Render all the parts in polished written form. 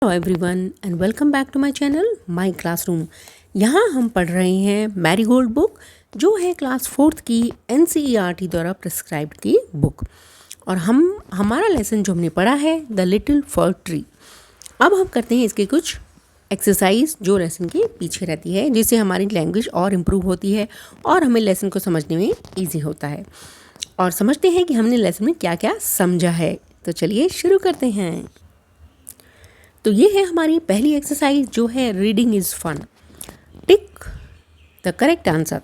Hello everyone and welcome back to my channel my classroom. यहाँ हम पढ़ रहे हैं मैरीगोल्ड बुक, जो है क्लास फोर्थ की एनसीईआरटी द्वारा प्रिस्क्राइब्ड की बुक। और हमारा लेसन जो हमने पढ़ा है द लिटिल फर ट्री। अब हम करते हैं इसके कुछ एक्सरसाइज जो लेसन के पीछे रहती है, जिससे हमारी लैंग्वेज और इम्प्रूव होती है और हमें लेसन को समझने में ईजी होता है। और समझते हैं कि हमने लेसन में क्या क्या समझा है। तो चलिए शुरू करते हैं। तो ये है हमारी पहली एक्सरसाइज जो है reading is fun. Tick the correct answer.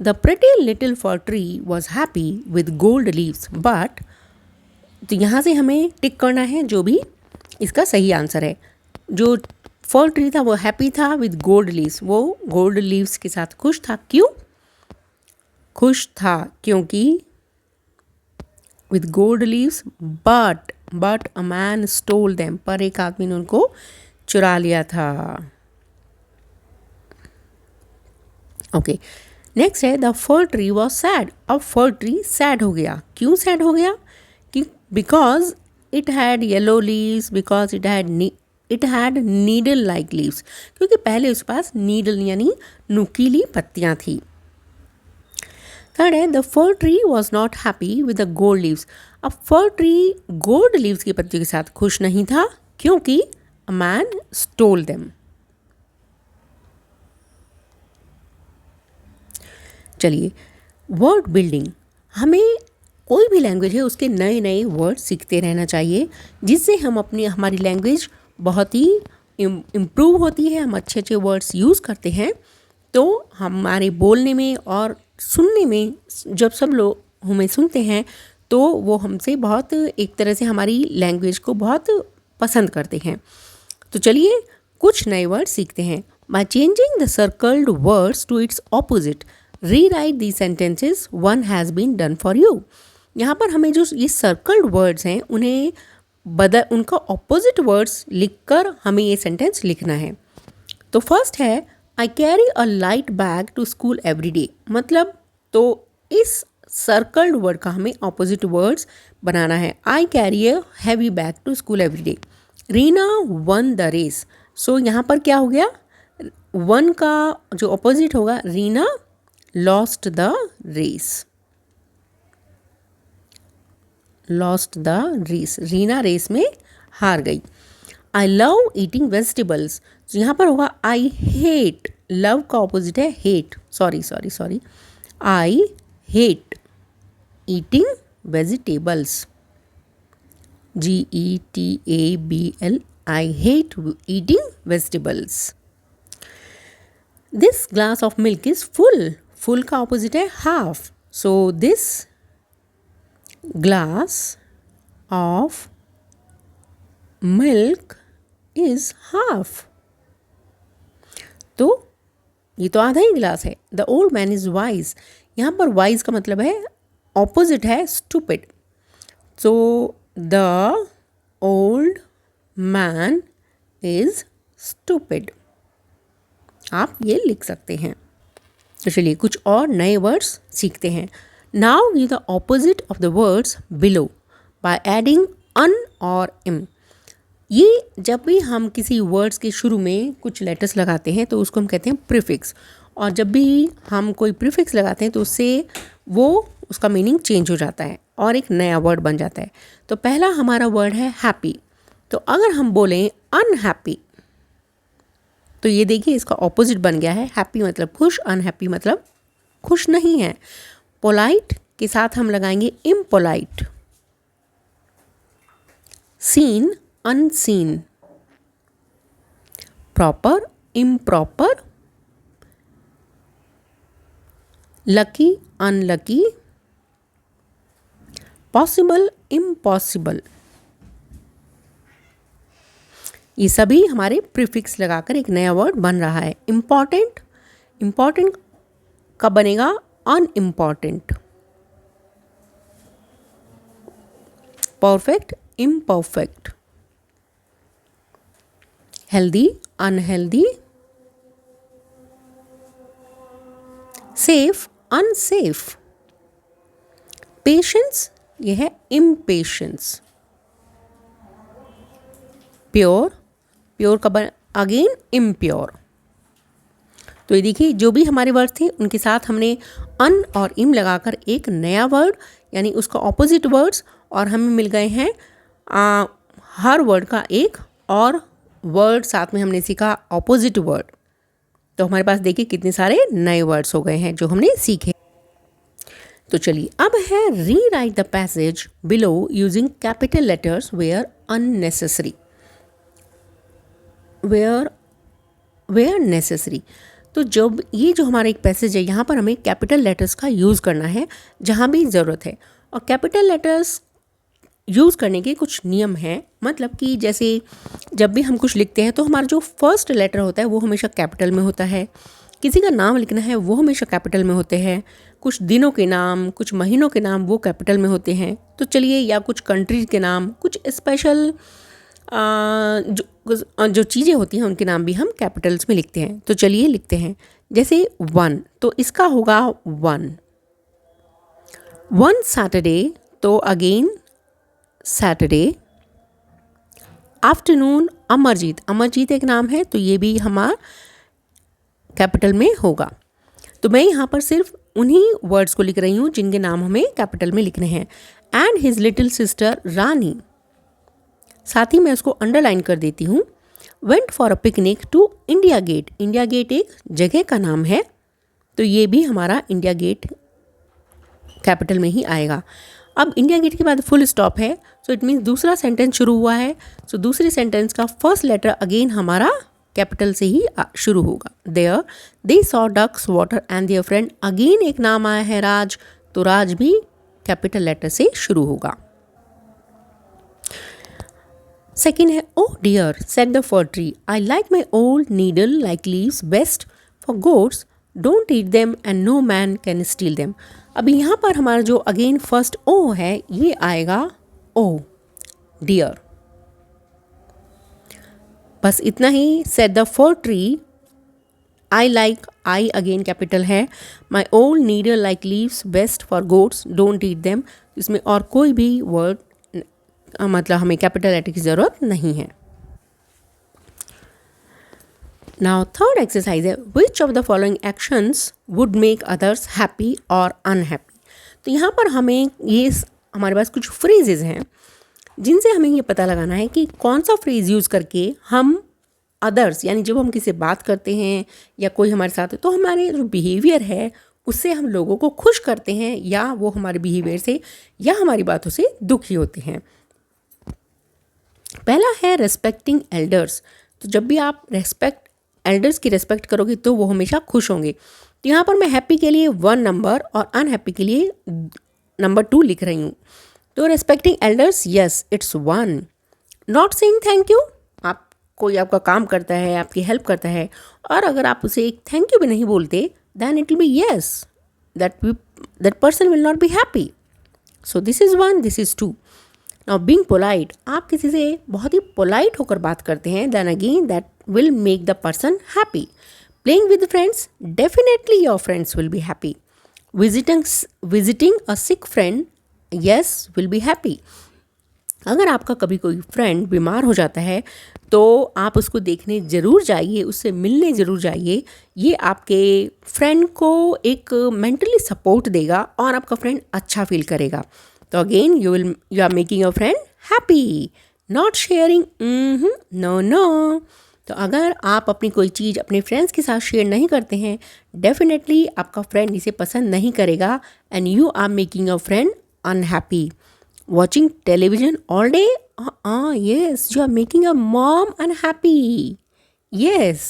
The pretty little fir tree was happy with gold leaves but. तो यहाँ से हमें टिक करना है जो भी इसका सही आंसर है। जो फर ट्री था वो हैप्पी था विद गोल्ड लीव्स, वो गोल्ड लीव्स के साथ खुश था। क्यों खुश था? क्योंकि with gold leaves but a man stall them, पर एक आदमी ने उनको चुरा लिया था। ओके, नेक्स्ट है the fir tree was sad. अब फर ट्री सैड हो गया। क्यों सैड हो गया? कि because it had yellow leaves, because it had needle like leaves, क्योंकि पहले उसके पास नीडल यानी नुकीली पत्तियां थी। थर्ड है the fir tree was not happy with the gold leaves. अब फर ट्री गोल्ड लीव्स की पत्तियों के साथ खुश नहीं था, क्योंकि अ मैन स्टोल देम। चलिए, वर्ड बिल्डिंग। हमें कोई भी लैंग्वेज है उसके नए नए वर्ड सीखते रहना चाहिए, जिससे हम हमारी लैंग्वेज बहुत ही इम्प्रूव होती है। हम अच्छे अच्छे वर्ड्स यूज़ करते हैं तो हमारे बोलने में और सुनने में, जब सब लोग हमें सुनते हैं तो वो हमसे बहुत एक तरह से हमारी लैंग्वेज को बहुत पसंद करते हैं। तो चलिए कुछ नए वर्ड सीखते हैं। By changing the circled words to its opposite rewrite the sentences one has been done for you. यहाँ पर हमें जो ये सर्कल्ड वर्ड्स हैं उन्हें उनका ऑपोजिट वर्ड्स लिखकर हमें ये सेंटेंस लिखना है। तो फर्स्ट है I carry a light bag to school every day. मतलब तो इस सर्कल्ड वर्ड का हमें ऑपोजिट वर्ड्स बनाना है। I carry a heavy bag to school every day. Reena won the race. So यहाँ पर क्या हो गया? वन का जो ऑपोजिट होगा, Reena lost the race. Lost the race, Reena race में हार गई। I love eating vegetables. तो यहाँ पर होगा आई हेट। लव का ऑपोजिट है hate. Sorry I hate eating vegetables. GETABL। I hate eating vegetables. This glass of milk is full. Full का ऑपोजिट है half. So this glass of milk is half. तो ये तो आधा ही गिलास है। The old man is wise. यहाँ पर वाइज का मतलब है ऑपोजिट है stupid. So the old man is stupid. आप ये लिख सकते हैं। तो चलिए कुछ और नए वर्ड्स सीखते हैं। Now give the opposite of the words below by adding un और इम। ये जब भी हम किसी वर्ड्स के शुरू में कुछ लेटर्स लगाते हैं तो उसको हम कहते हैं प्रीफिक्स। और जब भी हम कोई प्रीफिक्स लगाते हैं तो उससे वो उसका मीनिंग चेंज हो जाता है और एक नया वर्ड बन जाता है। तो पहला हमारा वर्ड है हैप्पी। तो अगर हम बोलें अनहैप्पी तो ये देखिए इसका ऑपोजिट बन गया है। हैप्पी मतलब खुश, अनहैप्पी मतलब खुश नहीं है। पोलाइट के साथ हम लगाएंगे impolite. Scene unseen. Proper improper. Lucky unlucky. Possible impossible. ये सभी हमारे प्रीफिक्स लगाकर एक नया वर्ड बन रहा है। इम्पॉर्टेंट, इम्पॉर्टेंट का बनेगा unimportant. Perfect imperfect. Healthy unhealthy. Safe unsafe. Patience ये है इम्पेशेंस। प्योर प्योर का अगेन इम्प्योर। तो ये देखिए जो भी हमारे वर्ड थे उनके साथ हमने अन और इम लगाकर एक नया वर्ड यानी उसका ऑपोजिट वर्ड्स, और हमें मिल गए हैं हर वर्ड का एक और वर्ड साथ में हमने सीखा ऑपोजिट वर्ड। तो हमारे पास देखिए कितने सारे नए वर्ड्स हो गए हैं जो हमने सीखे। तो चलिए अब है rewrite the passage below using capital letters where unnecessary. Where necessary. तो जब ये जो हमारा एक पैसेज है यहाँ पर हमें कैपिटल लेटर्स का यूज़ करना है जहाँ भी ज़रूरत है, और कैपिटल लेटर्स यूज़ करने के कुछ नियम हैं। मतलब कि जैसे जब भी हम कुछ लिखते हैं तो हमारा जो फर्स्ट लेटर होता है वो हमेशा कैपिटल में होता है, किसी का नाम लिखना है वो हमेशा कैपिटल में होते हैं, कुछ दिनों के नाम कुछ महीनों के नाम वो कैपिटल में होते हैं। तो चलिए, या कुछ कंट्रीज के नाम, कुछ स्पेशल जो चीज़ें होती हैं उनके नाम भी हम कैपिटल्स में लिखते हैं। तो चलिए लिखते हैं, जैसे वन, तो इसका होगा वन सैटरडे, तो अगेन सैटरडे। आफ्टरनून, अमरजीत एक नाम है तो ये भी हमारा कैपिटल में होगा। तो मैं यहाँ पर सिर्फ उन्हीं वर्ड्स को लिख रही हूँ जिनके नाम हमें कैपिटल में लिखने हैं। And his little sister Rani, साथ ही मैं उसको अंडरलाइन कर देती हूँ। Went for a picnic to India Gate, India Gate एक जगह का नाम है तो ये भी हमारा इंडिया गेट कैपिटल में ही आएगा। अब इंडिया गेट के बाद फुल स्टॉप है, सो इट मीन्स दूसरा सेंटेंस शुरू हुआ है। सो दूसरे सेंटेंस का फर्स्ट लेटर अगेन हमारा कैपिटल से ही शुरू होगा। There they saw ducks water and their friend, again एक नाम आया है राज, तो राज भी कैपिटल लेटर से शुरू होगा। सेकेंड है O dear said the fir tree, I like my old needle like leaves best for goats, don't eat them and no man can steal them. अभी यहाँ पर हमारा जो अगेन फर्स्ट ओ है ये आएगा ओ डियर, बस इतना ही। Said the fir tree, I like, I again capital है, my old needle like leaves best for goats, don't eat them. इसमें और कोई भी वर्ड मतलब हमें कैपिटल लेटर की ज़रूरत नहीं है। नाउ थर्ड एक्सरसाइज है, which of the following actions would make others happy और अनहैप्पी। तो यहाँ पर हमें ये हमारे पास कुछ फ्रेजेस हैं जिनसे हमें ये पता लगाना है कि कौन सा फ्रेज यूज़ करके हम अदर्स, यानी जब हम किसी से बात करते हैं या कोई हमारे साथ है तो हमारे जो बिहेवियर है उससे हम लोगों को खुश करते हैं या वो हमारे बिहेवियर से या हमारी बातों से दुखी होते हैं। पहला है रेस्पेक्टिंग एल्डर्स, तो जब भी आप एल्डर्स की रेस्पेक्ट करोगे तो वो हमेशा खुश होंगे। तो यहाँ पर मैं हैप्पी के लिए 1 नंबर और अनहैप्पी के लिए नंबर 2 लिख रही हूँ। तो respecting elders, yes it's 1। Not saying thank you, आप कोई आपका काम करता है, आपकी हेल्प करता है और अगर आप उसे एक थैंक यू भी नहीं बोलते, then it will be yes that person will not be happy. So this is 1, this is 2। Now being polite, आप किसी से बहुत ही पोलाइट होकर बात करते हैं, then again that will make the person happy. Playing with friends, definitely your friends will be happy. Visiting a sick friend, yes will be happy. अगर आपका कभी कोई फ्रेंड बीमार हो जाता है तो आप उसको देखने ज़रूर जाइए, उससे मिलने ज़रूर जाइए। ये आपके फ्रेंड को एक मेंटली सपोर्ट देगा और आपका फ्रेंड अच्छा फील करेगा। तो again you are making your friend happy. Not sharing, no. तो अगर आप अपनी कोई चीज़ अपने फ्रेंड्स के साथ शेयर नहीं करते हैं, डेफिनेटली आपका फ्रेंड इसे पसंद नहीं करेगा and you are making your friend unhappy. Watching television all day? Yes, you are making your mom unhappy. Yes.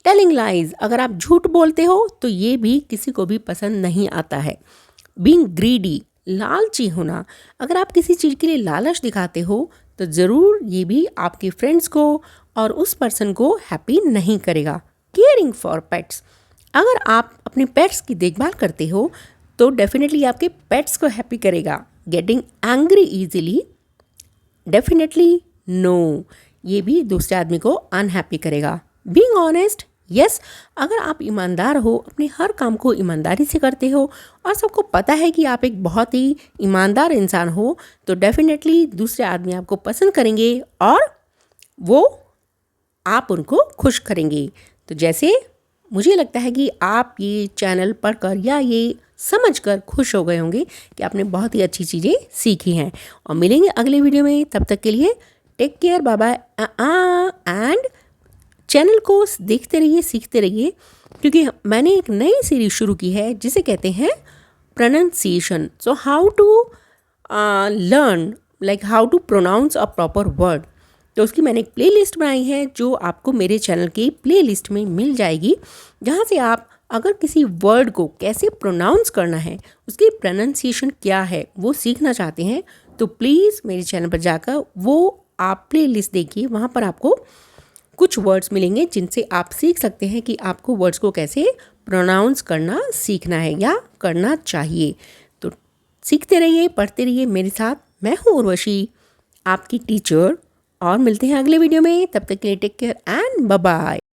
Telling lies, अगर आप झूठ बोलते हो तो ये भी किसी को भी पसंद नहीं आता है। Being greedy, लालची होना, अगर आप किसी चीज़ के लिए लालच दिखाते हो तो ज़रूर ये भी आपके फ्रेंड्स को और उस पर्सन को हैप्पी नहीं करेगा। Caring for pets, अगर आप अपने पेट्स की देखभाल करते हो तो डेफिनेटली आपके पेट्स को हैप्पी करेगा। Getting angry easily, definitely no, ये भी दूसरे आदमी को अनहैप्पी करेगा। बीइंग ऑनेस्ट, यस, अगर आप ईमानदार हो, अपने हर काम को ईमानदारी से करते हो और सबको पता है कि आप एक बहुत ही ईमानदार इंसान हो, तो डेफिनेटली दूसरे आदमी आपको पसंद करेंगे और वो आप उनको खुश करेंगे। तो जैसे मुझे लगता है कि आप ये चैनल पढ़कर या ये समझकर खुश हो गए होंगे कि आपने बहुत ही अच्छी चीज़ें सीखी हैं। और मिलेंगे अगले वीडियो में, तब तक के लिए take care, bye bye and channel को देखते रहिए, सीखते रहिए, क्योंकि मैंने एक नई सीरीज शुरू की है जिसे कहते हैं pronunciation. So how to learn, like how to pronounce a proper word. तो उसकी मैंने एक प्लेलिस्ट बनाई है जो आपको मेरे चैनल की प्लेलिस्ट में मिल जाएगी, जहाँ से आप अगर किसी वर्ड को कैसे प्रोनाउंस करना है, उसकी प्रोनाउंसिएशन क्या है, वो सीखना चाहते हैं, तो प्लीज़ मेरे चैनल पर जाकर वो आप प्लेलिस्ट देखिए। वहाँ पर आपको कुछ वर्ड्स मिलेंगे जिनसे आप सीख सकते हैं कि आपको वर्ड्स को कैसे प्रोनाउंस करना सीखना है या करना चाहिए। तो सीखते रहिए, पढ़ते रहिए मेरे साथ। मैं हूँ उर्वशी, आपकी टीचर, और मिलते हैं अगले वीडियो में। तब तक के लिए take care and bye bye.